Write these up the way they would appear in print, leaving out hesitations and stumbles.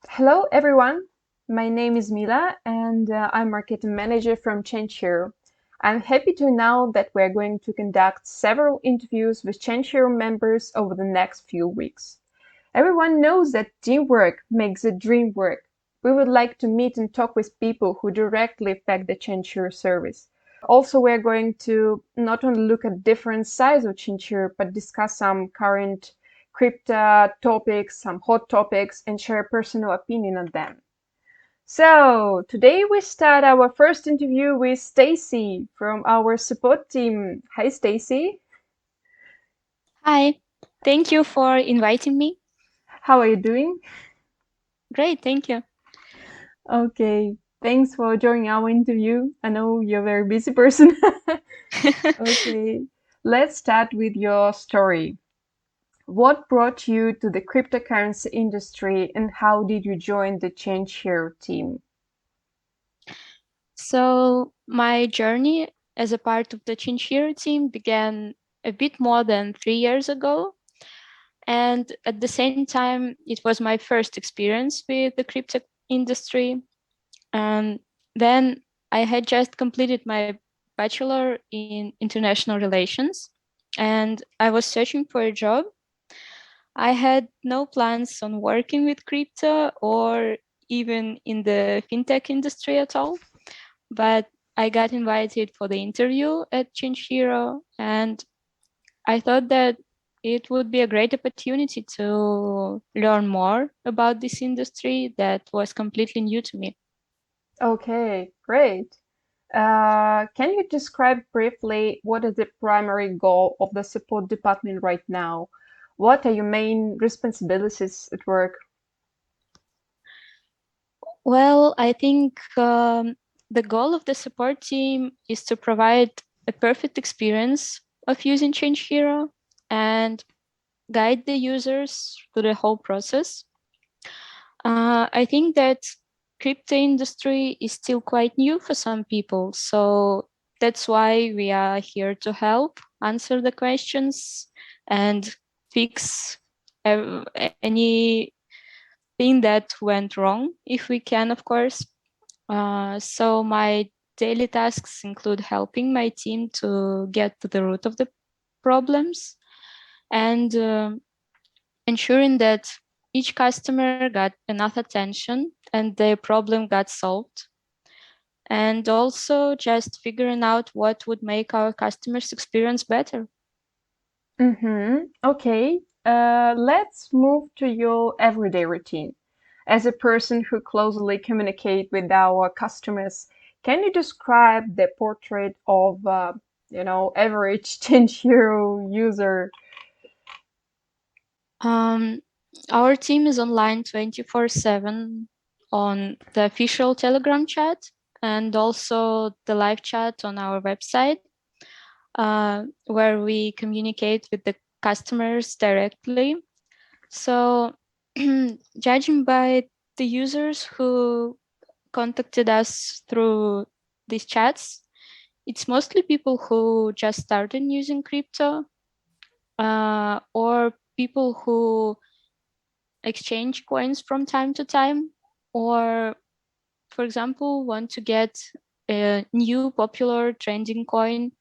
Hello, everyone. My name is Mila, and I'm marketing manager from ChangeHero. I'm happy to announce that we're going to conduct several interviews with ChangeHero members over the next few weeks. Everyone knows that teamwork makes the dream work. We would like to meet and talk with people who directly affect the ChangeHero service. Also, we're going to not only look at different sides of ChangeHero, but discuss some current crypto topics, some hot topics, and share a personal opinion on them. So today we start our first interview with Stacy from our support team. Hi, Stacy. Hi, thank you for inviting me. How are you doing? Great, thank you. Okay, thanks for joining our interview. I know you're a very busy person. Okay, let's start with your story. What brought you to the cryptocurrency industry and how did you join the Change Hero team? So, my journey as a part of the ChangeHero team began a bit more than 3 years ago. And at the same time, it was my first experience with the crypto industry. And then I had just completed my bachelor in international relations and I was searching for a job. I had no plans on working with crypto or even in the fintech industry at all, but I got invited for the interview at ChangeHero, and I thought that it would be a great opportunity to learn more about this industry that was completely new to me. Okay, great. Can you describe briefly what is the primary goal of the support department right now? What are your main responsibilities at work? Well, I think the goal of the support team is to provide a perfect experience of using ChangeHero and guide the users through the whole process. I think that crypto industry is still quite new for some people, so that's why we are here to help answer the questions and fix anything that went wrong if we can, of course. So my daily tasks include helping my team to get to the root of the problems and ensuring that each customer got enough attention and their problem got solved. And also just figuring out what would make our customers' experience better. Mm-hmm. Okay. Let's move to your everyday routine. As a person who closely communicate with our customers, can you describe the portrait of, average Change Hero user? Um, our team is online 24/7 on the official Telegram chat and also the live chat on our website, where we communicate with the customers directly. So, judging by the users who contacted us through these chats, it's mostly people who just started using crypto or people who exchange coins from time to time, or, for example, want to get a new popular trending coin.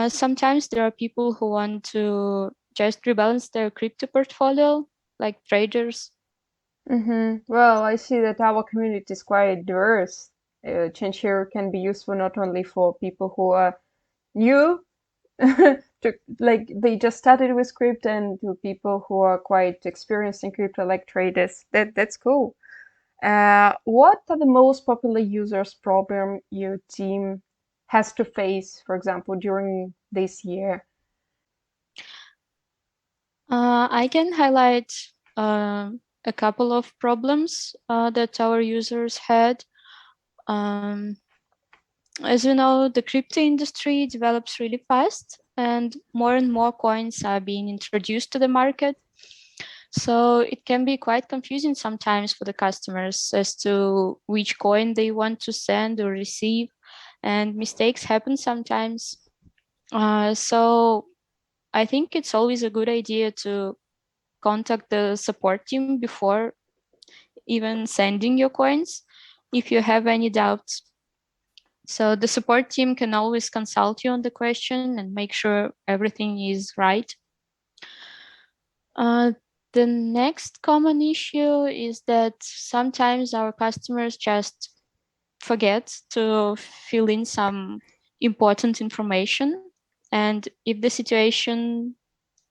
Sometimes there are people who want to just rebalance their crypto portfolio, like traders. Mm-hmm. Well, I see that our community is quite diverse. Change Hero can be useful not only for people who are new, to, like they just started with crypto, and to people who are quite experienced in crypto, like traders. That's cool. What are the most popular users' problem your team has to face, for example, during this year? I can highlight a couple of problems that our users had. Um, as you know, the crypto industry develops really fast, and more coins are being introduced to the market. So it can be quite confusing sometimes for the customers as to which coin they want to send or receive, and mistakes happen sometimes. So I think it's always a good idea to contact the support team before even sending your coins if you have any doubts. So the support team can always consult you on the question and make sure everything is right. Uh, the next common issue is that sometimes our customers just forget to fill in some important information. And if the situation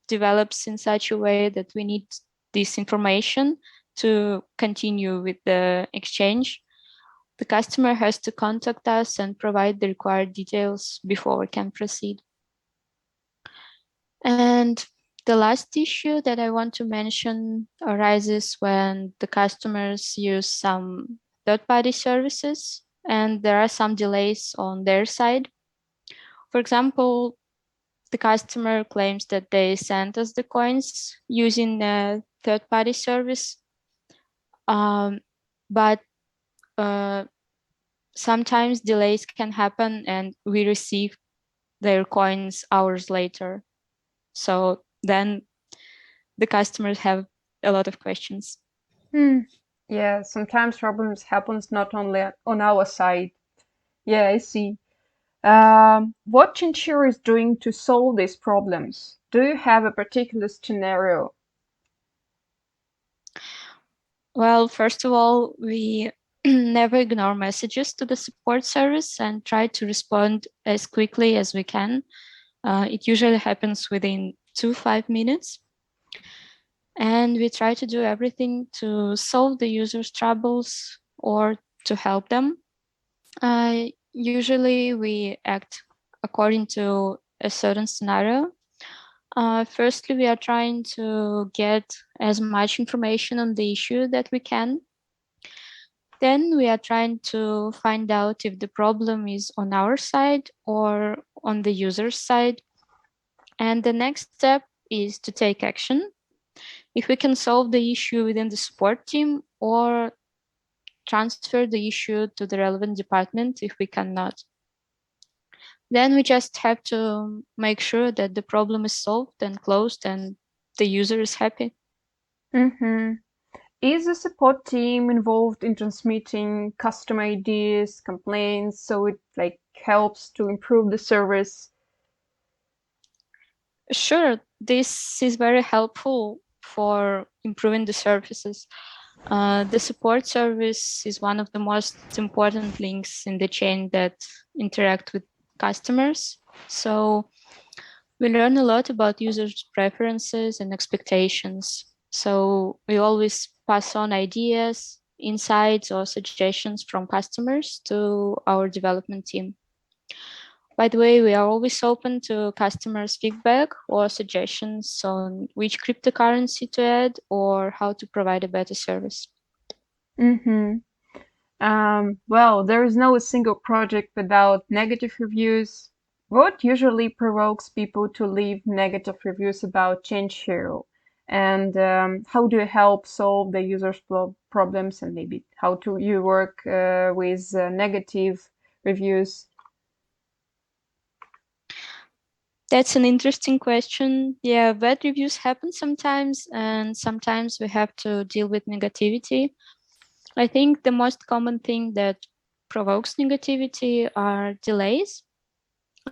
develops in such a way that we need this information to continue with the exchange, the customer has to contact us and provide the required details before we can proceed. And the last issue that I want to mention arises when the customers use some third-party services and there are some delays on their side. For example, the customer claims that they sent us the coins using a third-party service, but uh, sometimes delays can happen and we receive their coins hours later. So then the customers have a lot of questions. Yeah, sometimes problems happens not only on our side. Yeah, I see. What ChangeHero is doing to solve these problems? Do you have a particular scenario? Well, first of all, we never ignore messages to the support service and try to respond as quickly as we can. It usually happens within 2 to 5 minutes. And we try to do everything to solve the user's troubles or to help them. Usually, we act according to a certain scenario. Firstly, we are trying to get as much information on the issue that we can. Then we are trying to find out if the problem is on our side or on the user's side. And the next step is to take action. If we can solve the issue within the support team or transfer the issue to the relevant department if we cannot. Then we just have to make sure that the problem is solved and closed and the user is happy. Mm-hmm. Is the support team involved in transmitting customer ideas, complaints, so it like helps to improve the service? Sure, this is very helpful for improving the services. The support service is one of the most important links in the chain that interact with customers. So we learn a lot about users' preferences and expectations. So we always pass on ideas, insights, or suggestions from customers to our development team. By the way, we are always open to customers' feedback or suggestions on which cryptocurrency to add or how to provide a better service. Mm-hmm. Well, there is no single project without negative reviews. What usually provokes people to leave negative reviews about ChangeHero? And how do you help solve the users' problems? And maybe how do you work with negative reviews? That's an interesting question. Yeah, bad reviews happen sometimes, and sometimes we have to deal with negativity. I think the most common thing that provokes negativity are delays.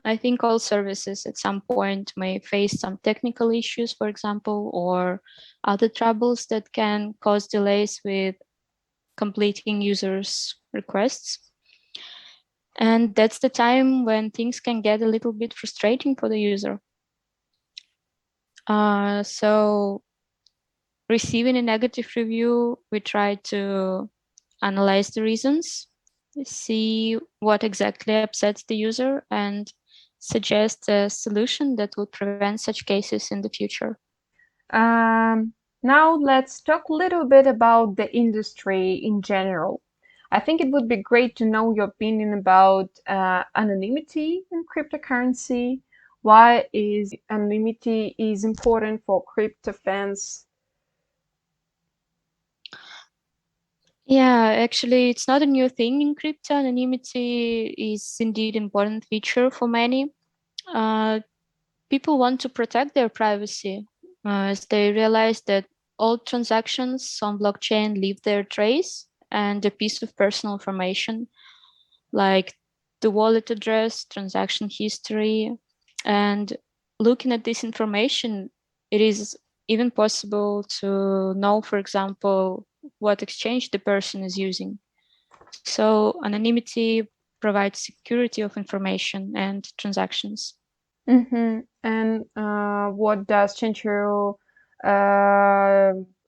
I think all services at some point may face some technical issues, for example, or other troubles that can cause delays with completing users' requests. And that's the time when things can get a little bit frustrating for the user. So receiving a negative review, we try to analyze the reasons, see what exactly upsets the user, and suggest a solution that will prevent such cases in the future. Um, Now let's talk a little bit about the industry in general. I think it would be great to know your opinion about anonymity in cryptocurrency. Why is anonymity is important for crypto fans? Yeah, actually, it's not a new thing in crypto. Anonymity is indeed an important feature for many. Uh, People want to protect their privacy as they realize that all transactions on blockchain leave their trace and a piece of personal information like the wallet address, transaction history, and looking at this information, it is even possible to know, for example, what exchange the person is using. So anonymity provides security of information and transactions. And what does ChangeHero?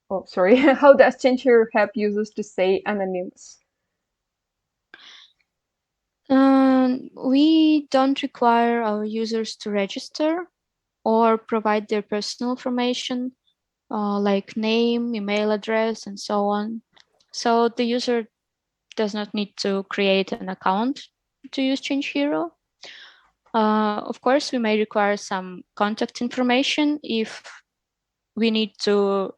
Oh, sorry. How does ChangeHero help users to stay anonymous? We don't require our users to register or provide their personal information like name, email address, and so on. So the user does not need to create an account to use ChangeHero. Of course, we may require some contact information if we need to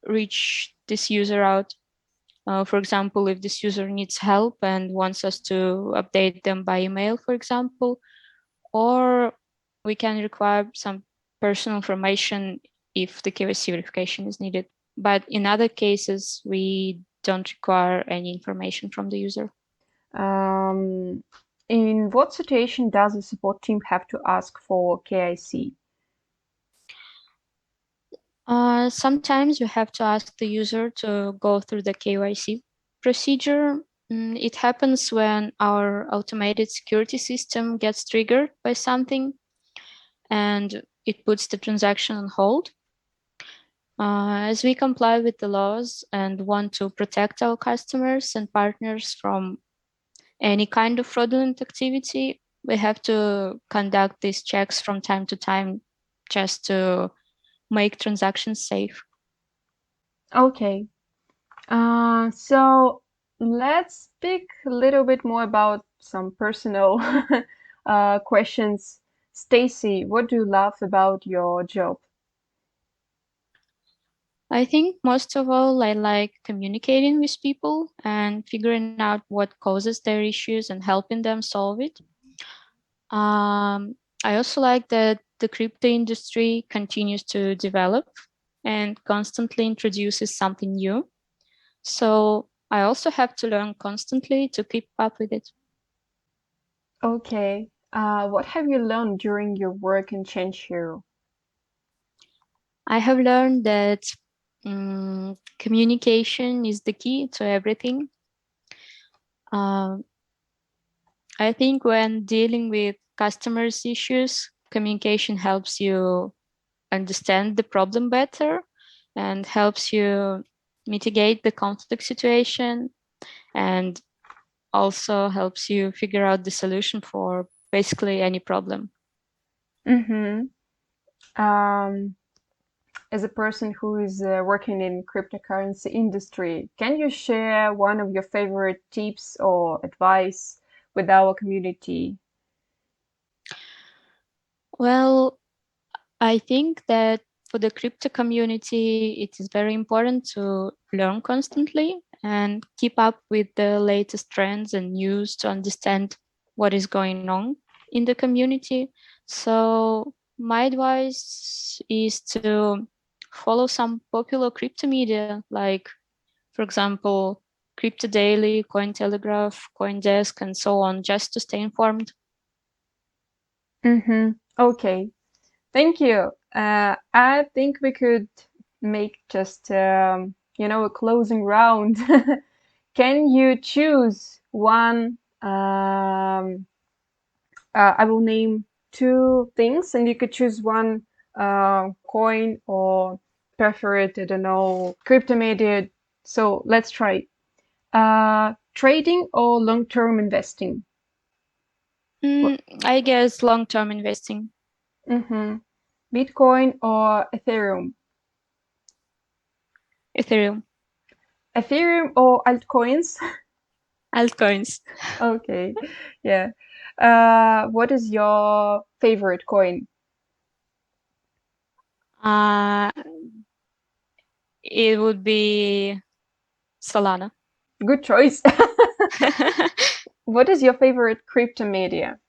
reach this user out. For example, if this user needs help and wants us to update them by email, for example, or we can require some personal information if the KYC verification is needed. But in other cases, we don't require any information from the user. Um, in what situation does the support team have to ask for KIC? Sometimes you have to ask the user to go through the KYC procedure. It happens when our automated security system gets triggered by something and it puts the transaction on hold. As we comply with the laws and want to protect our customers and partners from any kind of fraudulent activity, we have to conduct these checks from time to time just to make transactions safe. Okay. So let's speak a little bit more about some personal questions. Stacy, what do you love about your job? I think most of all, I like communicating with people and figuring out what causes their issues and helping them solve it. I also like that the crypto industry continues to develop and constantly introduces something new. So I also have to learn constantly to keep up with it. Okay. What have you learned during your work in ChangeHero? I have learned that communication is the key to everything. Um, I think when dealing with customers' issues, communication helps you understand the problem better and helps you mitigate the conflict situation and also helps you figure out the solution for basically any problem. Mm-hmm. Um, as a person who is working in cryptocurrency industry, can you share one of your favorite tips or advice with our community? Well, I think that for the crypto community, it is very important to learn constantly and keep up with the latest trends and news to understand what is going on in the community. So, my advice is to follow some popular crypto media, like, for example, Crypto Daily, Cointelegraph, CoinDesk, and so on, just to stay informed. Mm-hmm. Okay. Thank you. I think we could make just, a closing round. Can you choose one? I will name two things, and you could choose one coin or preferred, I don't know, crypto media. So let's try. Trading or long-term investing? I guess long term investing, Mm-hmm. Bitcoin or Ethereum? Ethereum, Ethereum or altcoins? altcoins. Okay, yeah. What is your favorite coin? Uh, it would be Solana. Good choice. What is your favorite crypto media?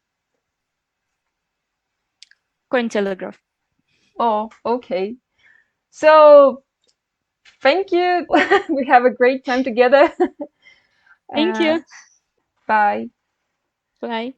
Cointelegraph. Oh, okay. So Thank you. We have a great time together. Thank uh, you. Bye. Bye.